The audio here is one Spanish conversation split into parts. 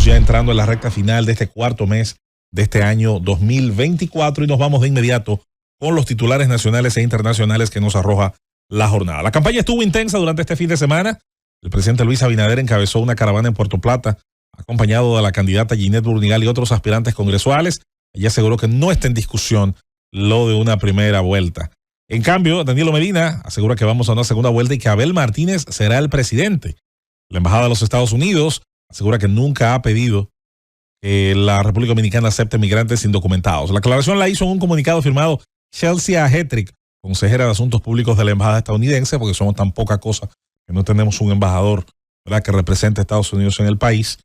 Estamos ya entrando en la recta final de este cuarto mes de este año 2024 y nos vamos de inmediato con los titulares nacionales e internacionales que nos arroja la jornada. La campaña estuvo intensa durante este fin de semana. El presidente Luis Abinader encabezó una caravana en Puerto Plata, acompañado de la candidata Ginette Burnigal y otros aspirantes congresuales. Ella aseguró que no está en discusión lo de una primera vuelta. En cambio, Danilo Medina asegura que vamos a una segunda vuelta y que Abel Martínez será el presidente. La Embajada de los Estados Unidos asegura que nunca ha pedido que la República Dominicana acepte migrantes indocumentados. La aclaración la hizo en un comunicado firmado Chelsea Hetrick, consejera de Asuntos Públicos de la Embajada estadounidense, porque somos tan poca cosa que no tenemos un embajador, ¿verdad?, que represente a Estados Unidos en el país.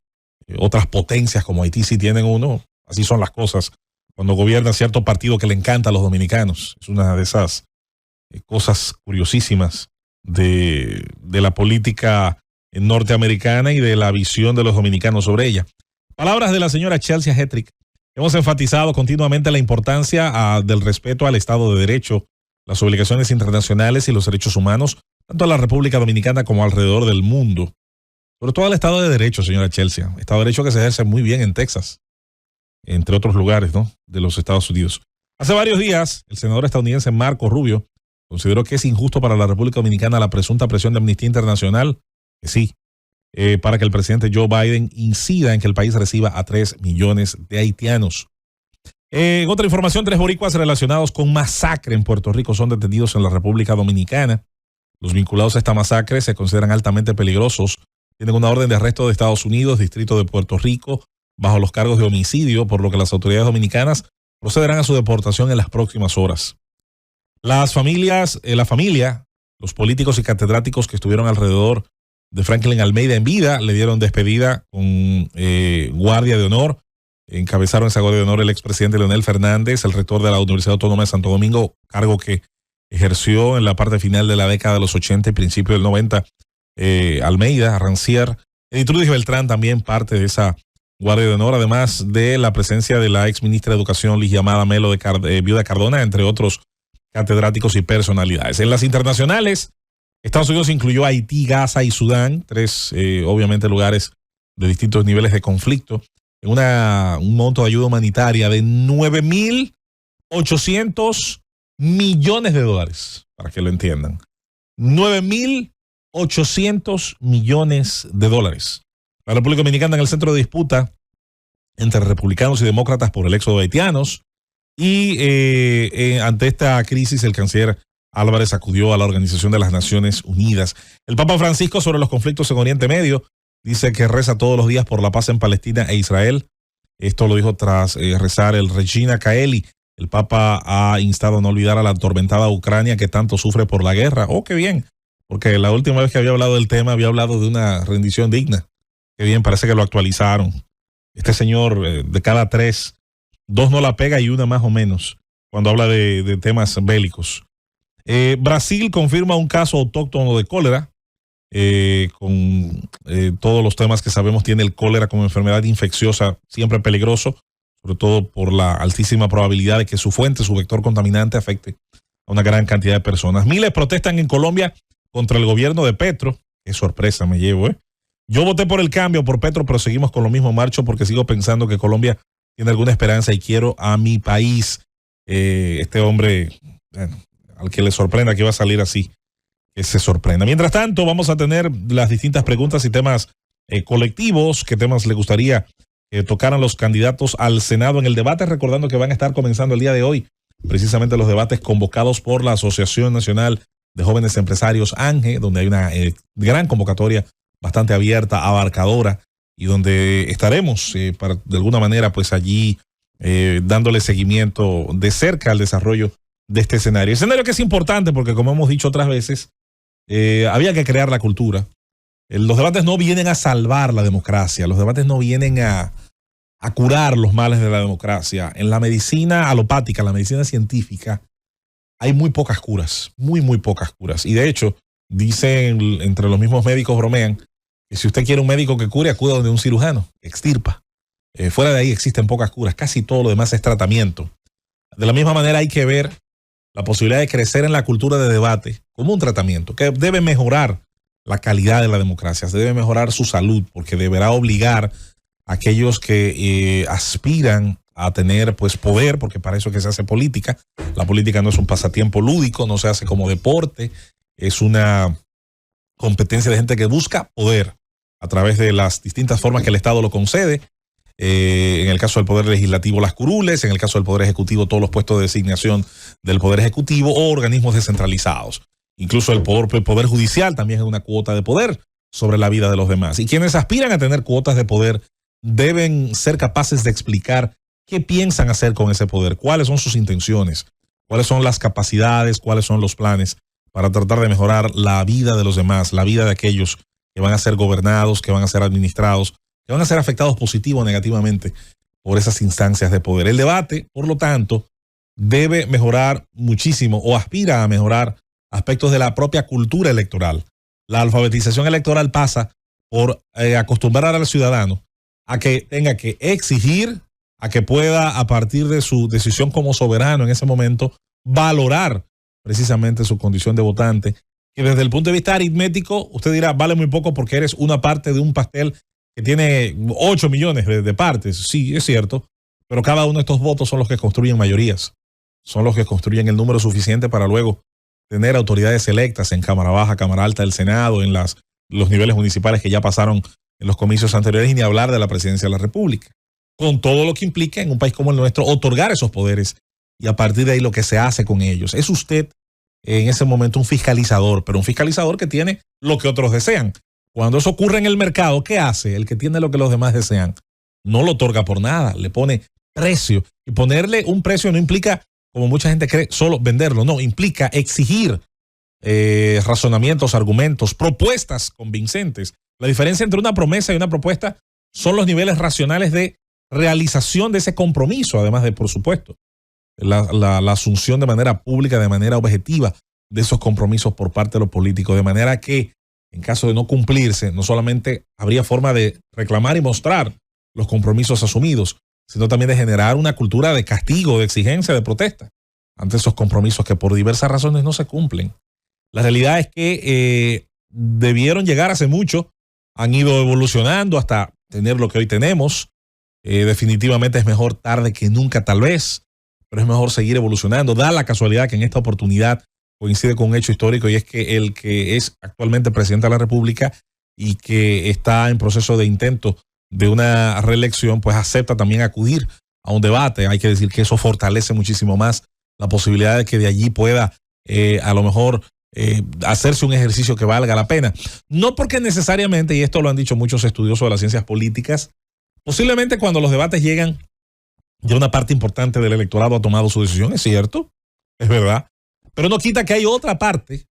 Otras potencias como Haití sí tienen uno. Así son las cosas cuando gobierna cierto partido que le encanta a los dominicanos. Es una de esas cosas curiosísimas de la política norteamericana y de la visión de los dominicanos sobre ella. Palabras de la señora Chelsea Hetrick. Hemos enfatizado continuamente la importancia del respeto al Estado de Derecho, las obligaciones internacionales y los derechos humanos, tanto en la República Dominicana como alrededor del mundo. Sobre todo al Estado de Derecho, señora Chelsea. Estado de Derecho que se ejerce muy bien en Texas, entre otros lugares, ¿no?, de los Estados Unidos. Hace varios días, el senador estadounidense Marco Rubio consideró que es injusto para la República Dominicana la presunta presión de Amnistía Internacional, que sí, para que el presidente Joe Biden incida en que el país reciba a 3 millones de haitianos. En otra información, 3 boricuas relacionados con masacre en Puerto Rico son detenidos en la República Dominicana. Los vinculados a esta masacre se consideran altamente peligrosos. Tienen una orden de arresto de Estados Unidos, Distrito de Puerto Rico, bajo los cargos de homicidio, por lo que las autoridades dominicanas procederán a su deportación en las próximas horas. La familia, los políticos y catedráticos que estuvieron alrededor de Franklin Almeida en vida le dieron despedida con guardia de honor. Encabezaron esa guardia de honor el expresidente Leonel Fernández, el rector de la Universidad Autónoma de Santo Domingo, cargo que ejerció en la parte final de la década de los 80 y principio del 90, Almeida, Rancière, Editrudis Beltrán también parte de esa guardia de honor, además de la presencia de la ex ministra de Educación Ligia Amada Melo Viuda Cardona, entre otros catedráticos y personalidades. En las internacionales, Estados Unidos incluyó a Haití, Gaza y Sudán, 3 obviamente lugares de distintos niveles de conflicto, en un monto de ayuda humanitaria de 9.800 millones de dólares, para que lo entiendan. 9.800 millones de dólares. La República Dominicana en el centro de disputa entre republicanos y demócratas por el éxodo de haitianos, y ante esta crisis el canciller Álvarez acudió a la Organización de las Naciones Unidas. El Papa Francisco sobre los conflictos en Oriente Medio dice que reza todos los días por la paz en Palestina e Israel. Esto lo dijo tras rezar el Regina Caeli. El Papa ha instado a no olvidar a la atormentada Ucrania que tanto sufre por la guerra. Oh, qué bien, porque la última vez que había hablado del tema había hablado de una rendición digna. Qué bien, parece que lo actualizaron. Este señor, de cada 3, 2 no la pega y una más o menos, cuando habla de temas bélicos. Brasil confirma un caso autóctono de cólera, con todos los temas que sabemos. Tiene el cólera como enfermedad infecciosa siempre peligroso, sobre todo por la altísima probabilidad de que su fuente, su vector contaminante, afecte a una gran cantidad de personas. Miles protestan en Colombia contra el gobierno de Petro. Qué sorpresa me llevo, Yo voté por el cambio por Petro, pero seguimos con lo mismo, marcho, porque sigo pensando que Colombia tiene alguna esperanza y quiero a mi país. Este hombre, al que le sorprenda que va a salir así, que se sorprenda. Mientras tanto, vamos a tener las distintas preguntas y temas colectivos. ¿Qué temas le gustaría que tocaran los candidatos al Senado en el debate? Recordando que van a estar comenzando el día de hoy precisamente los debates convocados por la Asociación Nacional de Jóvenes Empresarios, ANGE, donde hay una gran convocatoria bastante abierta, abarcadora, y donde estaremos para de alguna manera pues allí dándole seguimiento de cerca al desarrollo de este escenario. Escenario que es importante porque, como hemos dicho otras veces, había que crear la cultura. Los debates no vienen a salvar la democracia, los debates no vienen a curar los males de la democracia. En la medicina alopática, la medicina científica, hay muy pocas curas, muy pocas curas. Y de hecho, dicen entre los mismos médicos, bromean, que si usted quiere un médico que cure, acuda donde un cirujano, extirpa. Fuera de ahí existen pocas curas, casi todo lo demás es tratamiento. De la misma manera hay que ver la posibilidad de crecer en la cultura de debate como un tratamiento que debe mejorar la calidad de la democracia, se debe mejorar su salud, porque deberá obligar aquellos que aspiran a tener pues poder, porque para eso es que se hace política. La política no es un pasatiempo lúdico, no se hace como deporte, es una competencia de gente que busca poder a través de las distintas formas que el Estado lo concede. En el caso del Poder Legislativo, las curules; en el caso del Poder Ejecutivo, todos los puestos de designación del Poder Ejecutivo o organismos descentralizados. Incluso el poder Judicial también es una cuota de poder sobre la vida de los demás. Y quienes aspiran a tener cuotas de poder deben ser capaces de explicar qué piensan hacer con ese poder, cuáles son sus intenciones, cuáles son las capacidades, cuáles son los planes para tratar de mejorar la vida de los demás, la vida de aquellos que van a ser gobernados, que van a ser administrados, que van a ser afectados positivo o negativamente por esas instancias de poder. El debate, por lo tanto, debe mejorar muchísimo o aspira a mejorar aspectos de la propia cultura electoral. La alfabetización electoral pasa por acostumbrar al ciudadano a que tenga que exigir, a que pueda, a partir de su decisión como soberano en ese momento, valorar precisamente su condición de votante, que desde el punto de vista aritmético, usted dirá, vale muy poco porque eres una parte de un pastel que tiene 8 millones de partes. Sí, es cierto, pero cada uno de estos votos son los que construyen mayorías, son los que construyen el número suficiente para luego tener autoridades electas en Cámara Baja, Cámara Alta del Senado, en los niveles municipales que ya pasaron en los comicios anteriores, y ni hablar de la presidencia de la República, con todo lo que implica en un país como el nuestro otorgar esos poderes y a partir de ahí lo que se hace con ellos. Es usted en ese momento un fiscalizador, pero un fiscalizador que tiene lo que otros desean. Cuando eso ocurre en el mercado, ¿qué hace? El que tiene lo que los demás desean no lo otorga por nada, le pone precio. Y ponerle un precio no implica, como mucha gente cree, solo venderlo, no, implica exigir razonamientos, argumentos, propuestas convincentes. La diferencia entre una promesa y una propuesta son los niveles racionales de realización de ese compromiso, además de, por supuesto, la asunción de manera pública, de manera objetiva, de esos compromisos por parte de los políticos, de manera que, en caso de no cumplirse, no solamente habría forma de reclamar y mostrar los compromisos asumidos, sino también de generar una cultura de castigo, de exigencia, de protesta ante esos compromisos que por diversas razones no se cumplen. La realidad es que debieron llegar hace mucho, han ido evolucionando hasta tener lo que hoy tenemos. Definitivamente es mejor tarde que nunca, tal vez, pero es mejor seguir evolucionando. Da la casualidad que en esta oportunidad coincide con un hecho histórico, y es que el que es actualmente presidente de la República y que está en proceso de intento de una reelección, pues acepta también acudir a un debate. Hay que decir que eso fortalece muchísimo más la posibilidad de que de allí pueda a lo mejor hacerse un ejercicio que valga la pena. No porque necesariamente, y esto lo han dicho muchos estudiosos de las ciencias políticas, posiblemente cuando los debates llegan, ya una parte importante del electorado ha tomado su decisión, es cierto, es verdad, pero no quita que hay otra parte,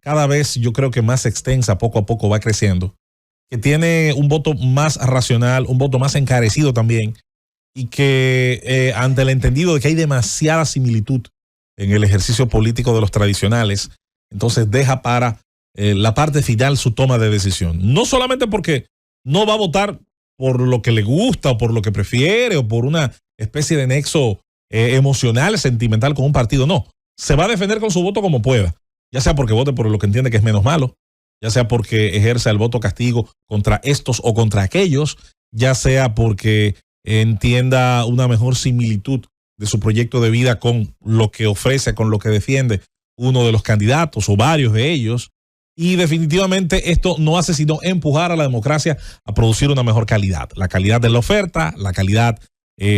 cada vez yo creo que más extensa, poco a poco va creciendo, que tiene un voto más racional, un voto más encarecido también, y que ante el entendido de que hay demasiada similitud en el ejercicio político de los tradicionales, entonces deja para la parte final su toma de decisión. No solamente porque no va a votar por lo que le gusta o por lo que prefiere o por una especie de nexo emocional, sentimental con un partido, no. Se va a defender con su voto como pueda, ya sea porque vote por lo que entiende que es menos malo, ya sea porque ejerza el voto castigo contra estos o contra aquellos, ya sea porque entienda una mejor similitud de su proyecto de vida con lo que ofrece, con lo que defiende uno de los candidatos o varios de ellos. Y definitivamente esto no hace sino empujar a la democracia a producir una mejor calidad. La calidad de la oferta, la calidad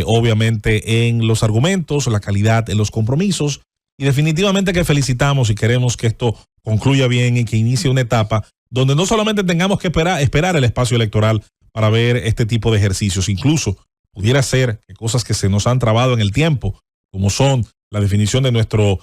obviamente en los argumentos, la calidad en los compromisos. Y definitivamente que felicitamos y queremos que esto concluya bien y que inicie una etapa donde no solamente tengamos que esperar el espacio electoral para ver este tipo de ejercicios, incluso pudiera ser que cosas que se nos han trabado en el tiempo, como son la definición de nuestro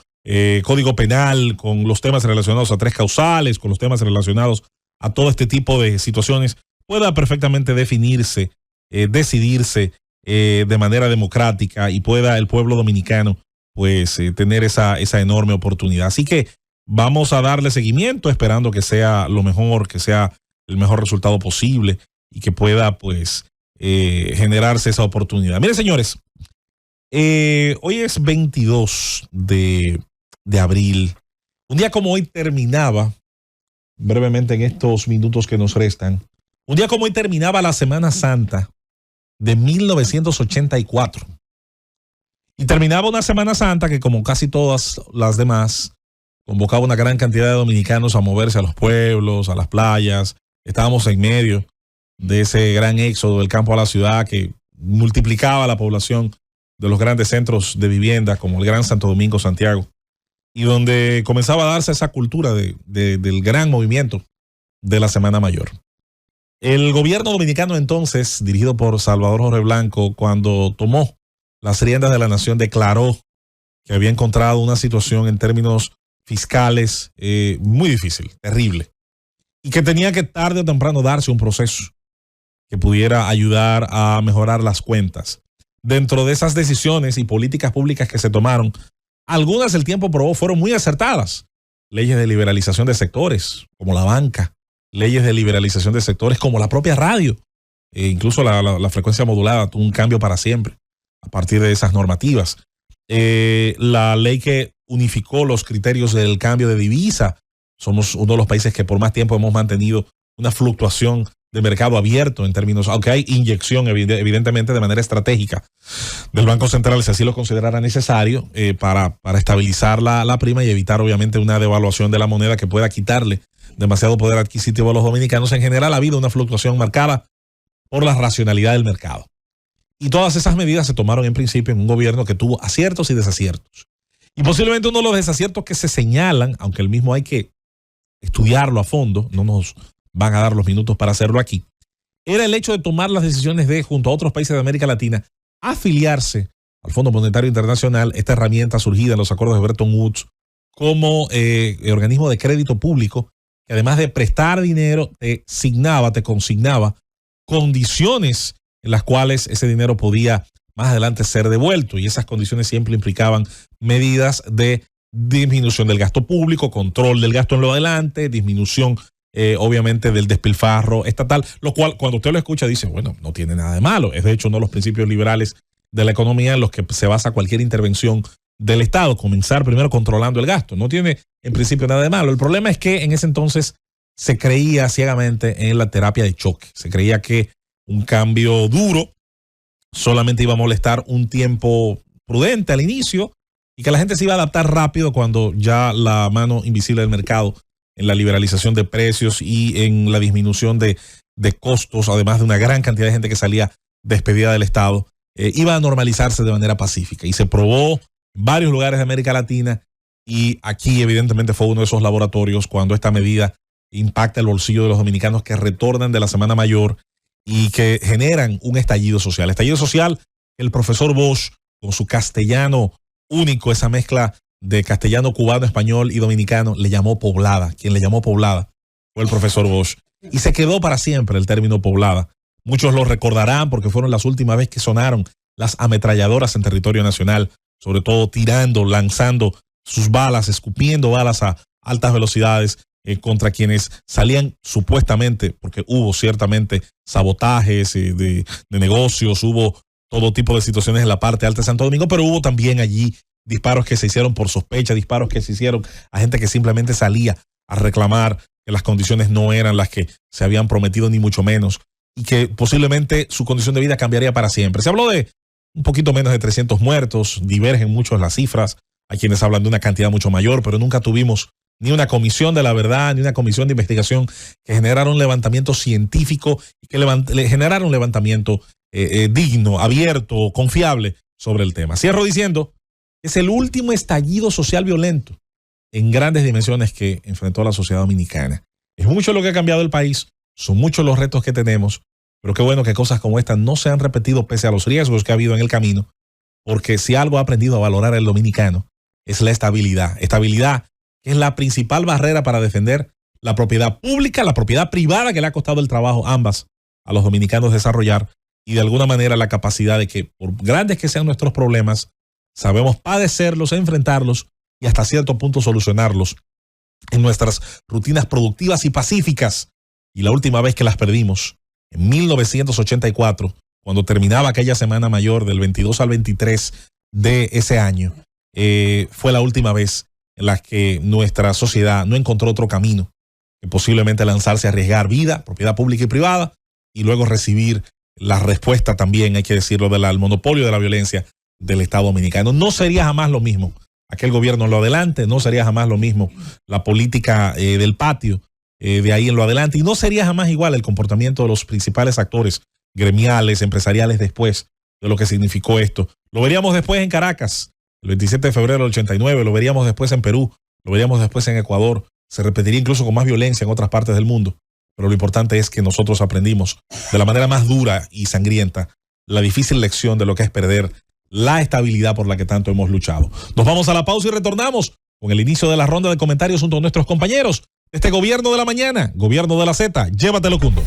Código Penal, con los temas relacionados a 3 causales, con los temas relacionados a todo este tipo de situaciones, pueda perfectamente definirse, decidirse de manera democrática, y pueda el pueblo dominicano pues tener esa enorme oportunidad. Así que vamos a darle seguimiento, esperando que sea lo mejor, que sea el mejor resultado posible y que pueda pues generarse esa oportunidad. Miren, señores, hoy es 22 de abril. Un día como hoy terminaba, brevemente en estos minutos que nos restan, un día como hoy terminaba la Semana Santa de 1984. Y terminaba una Semana Santa que, como casi todas las demás, convocaba una gran cantidad de dominicanos a moverse a los pueblos, a las playas. Estábamos en medio de ese gran éxodo del campo a la ciudad que multiplicaba la población de los grandes centros de vivienda como el Gran Santo Domingo, Santiago, y donde comenzaba a darse esa cultura del gran movimiento de la Semana Mayor. El gobierno dominicano entonces, dirigido por Salvador Jorge Blanco, cuando tomó las riendas de la nación, declaró que había encontrado una situación en términos fiscales muy difícil, terrible, y que tenía que tarde o temprano darse un proceso que pudiera ayudar a mejorar las cuentas. Dentro de esas decisiones y políticas públicas que se tomaron, algunas el tiempo probó fueron muy acertadas. Leyes de liberalización de sectores, como la banca, leyes de liberalización de sectores como la propia radio, incluso la frecuencia modulada tuvo un cambio para siempre a partir de esas normativas. La ley que unificó los criterios del cambio de divisa. Somos uno de los países que por más tiempo hemos mantenido una fluctuación de mercado abierto en términos, aunque hay inyección evidentemente de manera estratégica del Banco Central, si así lo considerara necesario, para estabilizar la prima y evitar obviamente una devaluación de la moneda que pueda quitarle demasiado poder adquisitivo a los dominicanos. En general ha habido una fluctuación marcada por la racionalidad del mercado. Y todas esas medidas se tomaron en principio en un gobierno que tuvo aciertos y desaciertos. Y posiblemente uno de los desaciertos que se señalan, aunque el mismo hay que estudiarlo a fondo, no nos van a dar los minutos para hacerlo aquí, era el hecho de tomar las decisiones de, junto a otros países de América Latina, afiliarse al Fondo Monetario Internacional, esta herramienta surgida en los acuerdos de Bretton Woods, como organismo de crédito público, que además de prestar dinero, te consignaba condiciones en las cuales ese dinero podía más adelante ser devuelto, y esas condiciones siempre implicaban medidas de disminución del gasto público, control del gasto en lo adelante, disminución obviamente del despilfarro estatal, lo cual cuando usted lo escucha dice, bueno, no tiene nada de malo, es de hecho uno de los principios liberales de la economía en los que se basa cualquier intervención del Estado, comenzar primero controlando el gasto, no tiene en principio nada de malo. El problema es que en ese entonces se creía ciegamente en la terapia de choque, se creía que un cambio duro solamente iba a molestar un tiempo prudente al inicio y que la gente se iba a adaptar rápido cuando ya la mano invisible del mercado en la liberalización de precios y en la disminución de costos, además de una gran cantidad de gente que salía despedida del Estado, iba a normalizarse de manera pacífica. Y se probó en varios lugares de América Latina, y aquí evidentemente fue uno de esos laboratorios cuando esta medida impacta el bolsillo de los dominicanos que retornan de la Semana Mayor y que generan un estallido social. Estallido social, el profesor Bosch, con su castellano único, esa mezcla de castellano, cubano, español y dominicano, le llamó poblada. Quien le llamó poblada fue el profesor Bosch. Y se quedó para siempre el término poblada. Muchos lo recordarán porque fueron las últimas veces que sonaron las ametralladoras en territorio nacional, sobre todo tirando, lanzando sus balas, escupiendo balas a altas velocidades contra quienes salían supuestamente, porque hubo ciertamente sabotajes de negocios, hubo todo tipo de situaciones en la parte alta de Santo Domingo, pero hubo también allí disparos que se hicieron por sospecha, disparos que se hicieron a gente que simplemente salía a reclamar que las condiciones no eran las que se habían prometido, ni mucho menos, y que posiblemente su condición de vida cambiaría para siempre. Se habló de un poquito menos de 300 muertos, divergen mucho las cifras, hay quienes hablan de una cantidad mucho mayor, pero nunca tuvimos ni una comisión de la verdad, ni una comisión de investigación que generara un levantamiento científico y que generara un levantamiento digno, abierto, confiable sobre el tema. Cierro diciendo, es el último estallido social violento en grandes dimensiones que enfrentó la sociedad dominicana. Es mucho lo que ha cambiado el país, son muchos los retos que tenemos, pero qué bueno que cosas como esta no se han repetido pese a los riesgos que ha habido en el camino, porque si algo ha aprendido a valorar el dominicano es la estabilidad. Estabilidad que es la principal barrera para defender la propiedad pública, la propiedad privada, que le ha costado el trabajo ambas a los dominicanos desarrollar, y de alguna manera la capacidad de que, por grandes que sean nuestros problemas, sabemos padecerlos, enfrentarlos y hasta cierto punto solucionarlos en nuestras rutinas productivas y pacíficas. Y la última vez que las perdimos, en 1984, cuando terminaba aquella Semana Mayor del 22 al 23 de ese año, fue la última vez en la que nuestra sociedad no encontró otro camino que posiblemente lanzarse a arriesgar vida, propiedad pública y privada, y luego recibir la respuesta también, hay que decirlo, al monopolio de la violencia del Estado Dominicano. No sería jamás lo mismo aquel gobierno en lo adelante, no sería jamás lo mismo la política del patio de ahí en lo adelante, y no sería jamás igual el comportamiento de los principales actores gremiales, empresariales después de lo que significó esto. Lo veríamos después en Caracas, el 27 de febrero del 89, lo veríamos después en Perú, lo veríamos después en Ecuador, se repetiría incluso con más violencia en otras partes del mundo, pero lo importante es que nosotros aprendimos de la manera más dura y sangrienta la difícil lección de lo que es perder la estabilidad por la que tanto hemos luchado. Nos vamos a la pausa y retornamos con el inicio de la ronda de comentarios junto a nuestros compañeros de este Gobierno de la Mañana, Gobierno de la Z. Llévatelo, Cundo.